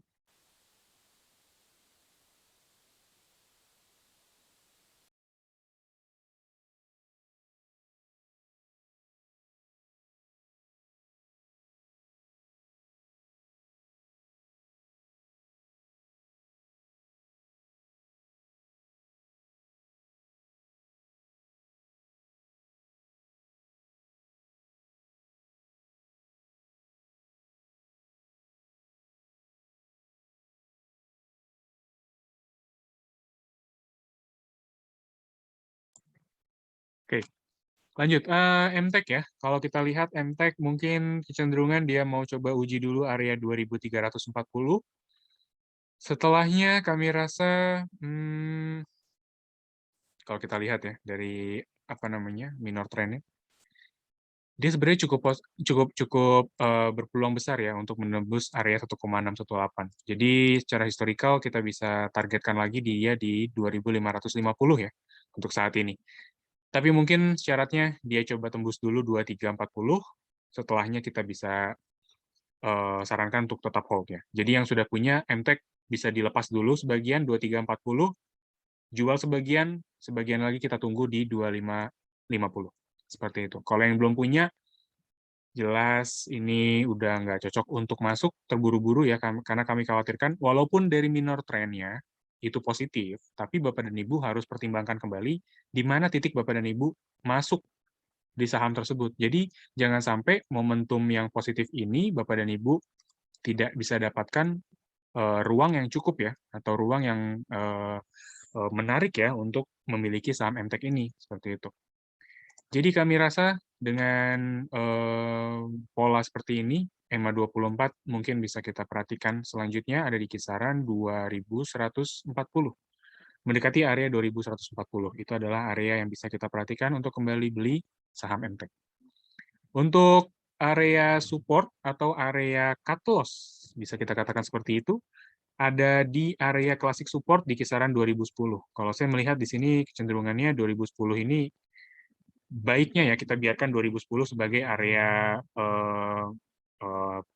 [SPEAKER 1] Oke. Lanjut, MTEK ya. Kalau kita lihat MTEK mungkin kecenderungan dia mau coba uji dulu area 2.340. Setelahnya kami rasa, kalau kita lihat ya dari apa namanya minor trendnya, dia sebenarnya cukup cukup berpeluang besar ya untuk menembus area 1,618. Jadi secara historical kita bisa targetkan lagi dia di 2.550 ya untuk saat ini. Tapi mungkin syaratnya dia coba tembus dulu 2.340, setelahnya kita bisa sarankan untuk tetap hold ya. Jadi yang sudah punya MTEK bisa dilepas dulu sebagian 2.340, jual sebagian lagi kita tunggu di 2.550. Seperti itu. Kalau yang belum punya, jelas ini udah nggak cocok untuk masuk terburu-buru ya, karena kami khawatirkan, walaupun dari minor trendnya itu positif, tapi Bapak dan Ibu harus pertimbangkan kembali di mana titik Bapak dan Ibu masuk di saham tersebut. Jadi jangan sampai momentum yang positif ini Bapak dan Ibu tidak bisa dapatkan ruang yang cukup ya, atau ruang yang menarik ya untuk memiliki saham MTEK ini, seperti itu. Jadi kami rasa dengan pola seperti ini, EMA 24 mungkin bisa kita perhatikan selanjutnya ada di kisaran 2.140. mendekati area 2140. Itu adalah area yang bisa kita perhatikan untuk kembali beli saham MTEK. Untuk area support atau area cut loss, bisa kita katakan seperti itu, ada di area klasik support di kisaran 2010. Kalau saya melihat di sini kecenderungannya 2010 ini baiknya ya kita biarkan 2010 sebagai area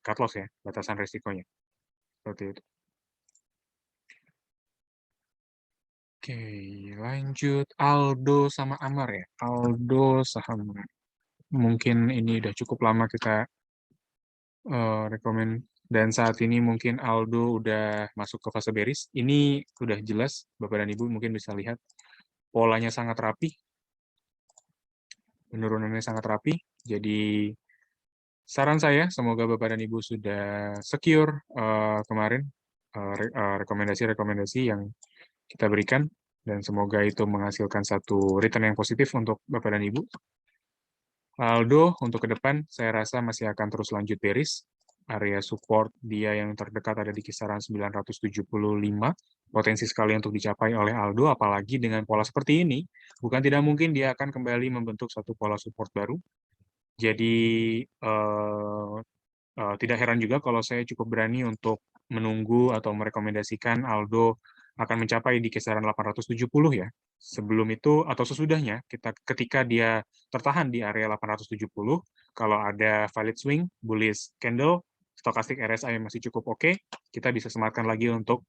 [SPEAKER 1] cut loss ya, batasan resikonya. Seperti itu. Oke, lanjut Aldo sama Amar ya. Aldo saham. Mungkin ini udah cukup lama kita rekomen, dan saat ini mungkin Aldo udah masuk ke fase bearish. Ini udah jelas, Bapak dan Ibu mungkin bisa lihat polanya sangat rapi, penurunannya sangat rapi. Jadi saran saya, semoga Bapak dan Ibu sudah secure kemarin rekomendasi-rekomendasi yang kita berikan, dan semoga itu menghasilkan satu return yang positif untuk Bapak dan Ibu. Aldo, untuk ke depan, saya rasa masih akan terus lanjut bearish. Area support dia yang terdekat ada di kisaran 975. Potensi sekali untuk dicapai oleh Aldo, apalagi dengan pola seperti ini, bukan tidak mungkin dia akan kembali membentuk satu pola support baru. Jadi, tidak heran juga kalau saya cukup berani untuk menunggu atau merekomendasikan Aldo akan mencapai di kisaran 870 ya. Sebelum itu atau sesudahnya, ketika dia tertahan di area 870, kalau ada valid swing, bullish candle, stochastic RSI masih cukup oke, kita bisa sematkan lagi untuk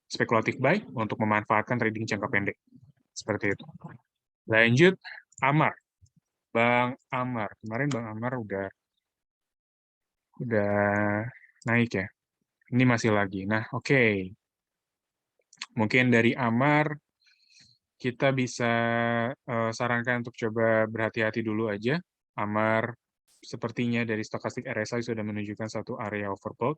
[SPEAKER 1] spekulatif buy, untuk memanfaatkan trading jangka pendek. Seperti itu. Lanjut, Amar. Bang Amar. Kemarin Bang Amar udah naik ya. Ini masih lagi. Nah, oke. Mungkin dari Amar, kita bisa sarankan untuk coba berhati-hati dulu aja. Amar sepertinya dari stochastic RSI sudah menunjukkan satu area overbought.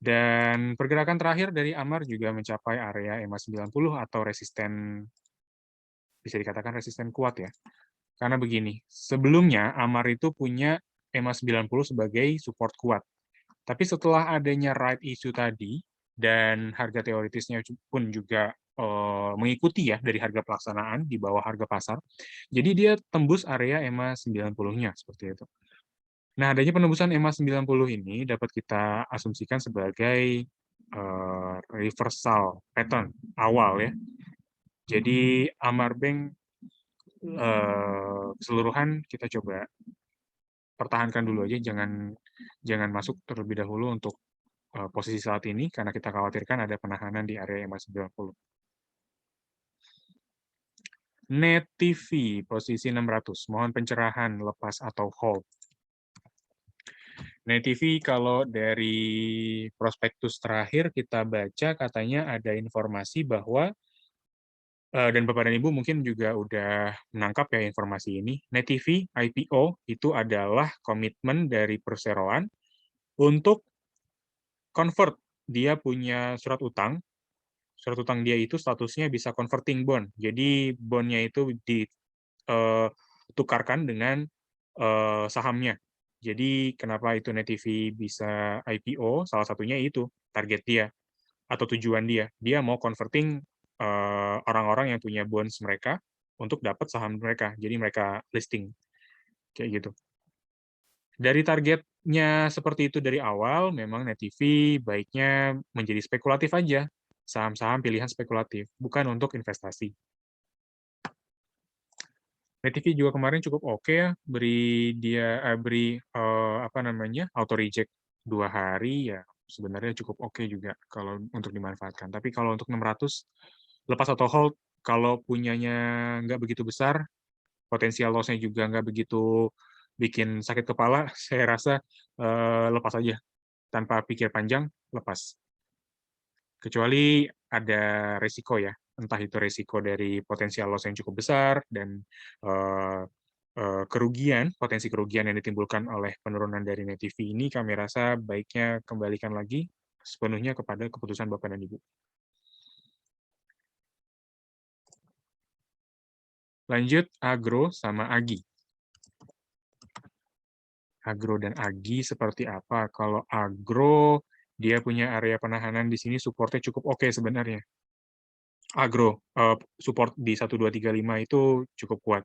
[SPEAKER 1] Dan pergerakan terakhir dari Amar juga mencapai area EMA 90 atau resisten, bisa dikatakan resisten kuat ya. Karena begini, sebelumnya Amar itu punya EMA 90 sebagai support kuat. Tapi setelah adanya right issue tadi, dan harga teoritisnya pun juga mengikuti ya dari harga pelaksanaan di bawah harga pasar, jadi dia tembus area EMA 90-nya, seperti itu. Nah, adanya penembusan EMA 90 ini dapat kita asumsikan sebagai reversal pattern awal ya. Jadi Amar Bank keseluruhan kita coba pertahankan dulu aja, jangan masuk terlebih dahulu untuk posisi saat ini, karena kita khawatirkan ada penahanan di area EMA 90. Net TV, posisi 600. Mohon pencerahan, lepas atau hold. Net TV, kalau dari prospektus terakhir kita baca, katanya ada informasi bahwa, dan Bapak dan Ibu mungkin juga udah menangkap ya informasi ini, Net TV IPO itu adalah komitmen dari perseroan untuk convert, dia punya surat utang dia itu statusnya bisa converting bond. Jadi bondnya itu ditukarkan dengan sahamnya. Jadi kenapa itu Net TV bisa IPO? Salah satunya itu target dia atau tujuan dia. Dia mau converting orang-orang yang punya bonds mereka untuk dapat saham mereka. Jadi mereka listing kayak gitu. Dari targetnya seperti itu dari awal, memang Net TV baiknya menjadi spekulatif aja. Saham-saham pilihan spekulatif, bukan untuk investasi. Net TV juga kemarin cukup oke ya, beri auto reject 2 hari ya, sebenarnya cukup oke juga kalau untuk dimanfaatkan. Tapi kalau untuk 600 lepas atau hold, kalau punyanya nggak begitu besar, potensial loss-nya juga nggak begitu bikin sakit kepala, saya rasa lepas aja. Tanpa pikir panjang, lepas. Kecuali ada resiko ya, entah itu resiko dari potensial loss yang cukup besar, dan potensi kerugian yang ditimbulkan oleh penurunan dari Net TV ini, kami rasa baiknya kembalikan lagi sepenuhnya kepada keputusan Bapak dan Ibu. Lanjut, Agro sama Agi. Agro dan Agi seperti apa? Kalau Agro, dia punya area penahanan di sini, supportnya cukup oke sebenarnya. agro, support di 1235 itu cukup kuat.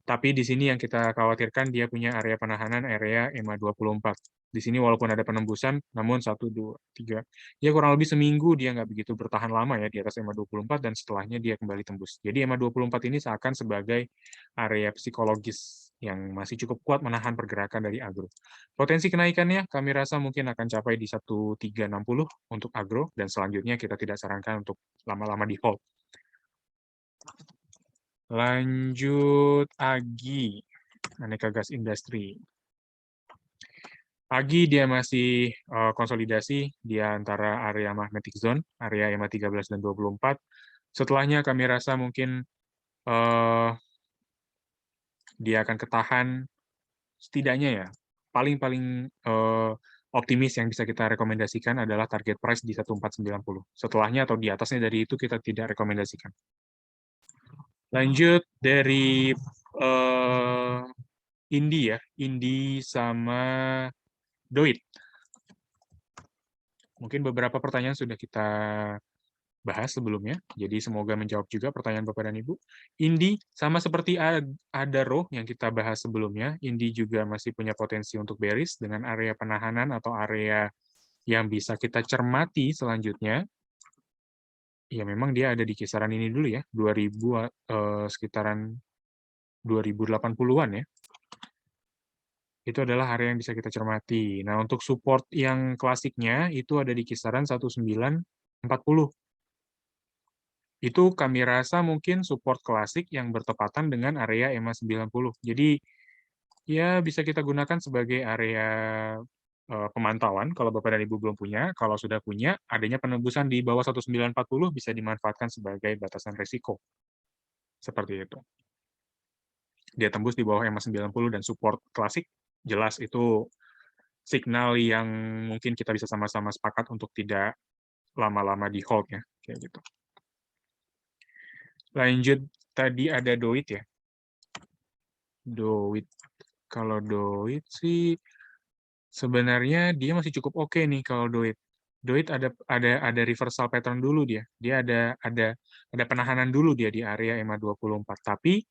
[SPEAKER 1] Tapi di sini yang kita khawatirkan dia punya area penahanan, area EMA 24. Di sini walaupun ada penembusan, namun 1, 2, 3, ya kurang lebih seminggu dia nggak begitu bertahan lama ya di atas EMA 24 dan setelahnya dia kembali tembus. Jadi EMA 24 ini seakan sebagai area psikologis yang masih cukup kuat menahan pergerakan dari agro. Potensi kenaikannya kami rasa mungkin akan capai di 1360 untuk agro dan selanjutnya kita tidak sarankan untuk lama-lama di hold. Lanjut Agi, Aneka Gas Industri. Agi dia masih konsolidasi di antara area magnetic zone, area EMA 13 dan 24. Setelahnya kami rasa mungkin dia akan ketahan setidaknya ya. Paling-paling optimis yang bisa kita rekomendasikan adalah target price di 1490. Setelahnya atau di atasnya dari itu kita tidak rekomendasikan. Lanjut dari Indi ya, Indi sama Doit. Mungkin beberapa pertanyaan sudah kita bahas sebelumnya, jadi semoga menjawab juga pertanyaan Bapak dan Ibu. Indi, sama seperti Adaro yang kita bahas sebelumnya, Indi juga masih punya potensi untuk bearish dengan area penahanan atau area yang bisa kita cermati selanjutnya. Ya memang dia ada di kisaran ini dulu ya, 2000 sekitaran 2080-an ya. Itu adalah area yang bisa kita cermati. Nah, untuk support yang klasiknya itu ada di kisaran 1940. Itu kami rasa mungkin support klasik yang bertepatan dengan area EMA 90. Jadi, ya bisa kita gunakan sebagai area pemantauan kalau Bapak dan Ibu belum punya. Kalau sudah punya, adanya penembusan di bawah 1940 bisa dimanfaatkan sebagai batasan risiko. Seperti itu. Dia tembus di bawah EMA 90 dan support klasik, jelas itu signal yang mungkin kita bisa sama-sama sepakat untuk tidak lama-lama di hold ya, kayak gitu. Lanjut, tadi ada Doit ya. Doit, kalau Doit sih sebenarnya dia masih cukup oke nih kalau Doit. Doit ada reversal pattern dulu dia. Dia ada penahanan dulu dia di area EMA 24. Tapi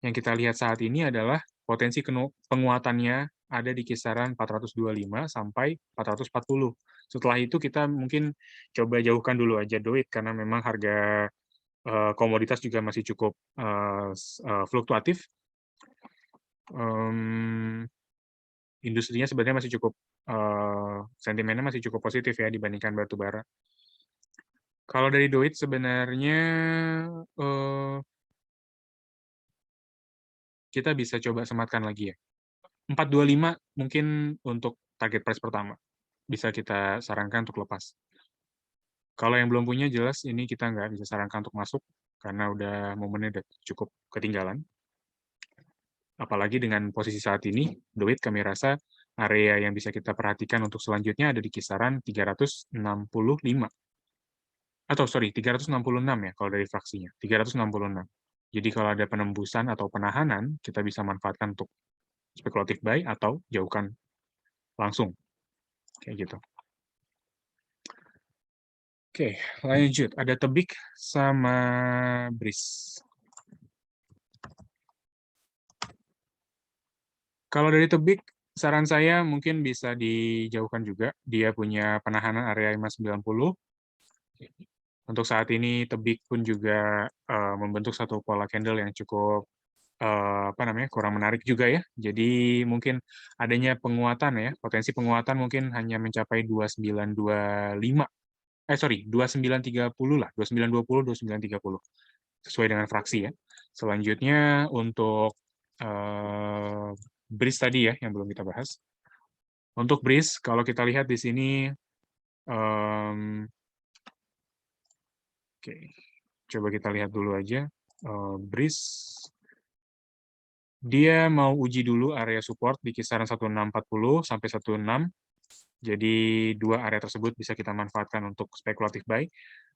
[SPEAKER 1] yang kita lihat saat ini adalah potensi penguatannya ada di kisaran 425 sampai 440. Setelah itu kita mungkin coba jauhkan dulu aja Doit karena memang harga komoditas juga masih cukup fluktuatif. Industrinya sebenarnya masih cukup sentimennya masih cukup positif ya dibandingkan batu bara. Kalau dari Doit sebenarnya kita bisa coba sematkan lagi ya. 425 mungkin untuk target price pertama. Bisa kita sarankan untuk lepas. Kalau yang belum punya jelas ini kita nggak bisa sarankan untuk masuk karena udah momennya udah cukup ketinggalan. Apalagi dengan posisi saat ini, Doit kami rasa area yang bisa kita perhatikan untuk selanjutnya ada di kisaran 365. Atau sorry, 366 ya kalau dari fraksinya, 366. Jadi kalau ada penembusan atau penahanan, kita bisa manfaatkan untuk spekulatif buy atau jauhkan langsung. Kayak gitu. Oke, lanjut. Ada Tebik sama Bris. Kalau dari Tebik, saran saya mungkin bisa dijauhkan juga. Dia punya penahanan area 590. Untuk saat ini, Tebik pun juga membentuk satu pola candle yang cukup kurang menarik juga ya. Jadi mungkin adanya penguatan ya, potensi penguatan mungkin hanya mencapai 2925. 2930 lah, 2920, 2930. Sesuai dengan fraksi ya. Selanjutnya untuk BRIS tadi ya, yang belum kita bahas. Untuk BRIS, kalau kita lihat di sini, oke, coba kita lihat dulu aja. BRIS, dia mau uji dulu area support di kisaran 1640 sampai 16. Jadi dua area tersebut bisa kita manfaatkan untuk spekulatif buy.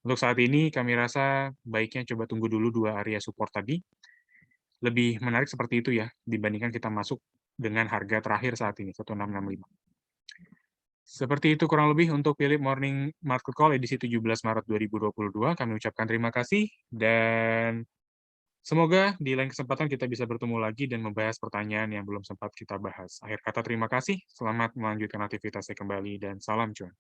[SPEAKER 1] Untuk saat ini kami rasa baiknya coba tunggu dulu dua area support tadi. Lebih menarik seperti itu ya dibandingkan kita masuk dengan harga terakhir saat ini 1665. Seperti itu kurang lebih untuk Philip Morning Market Call edisi 17 Maret 2022. Kami ucapkan terima kasih dan semoga di lain kesempatan kita bisa bertemu lagi dan membahas pertanyaan yang belum sempat kita bahas. Akhir kata terima kasih, selamat melanjutkan aktivitasnya kembali dan salam cuan.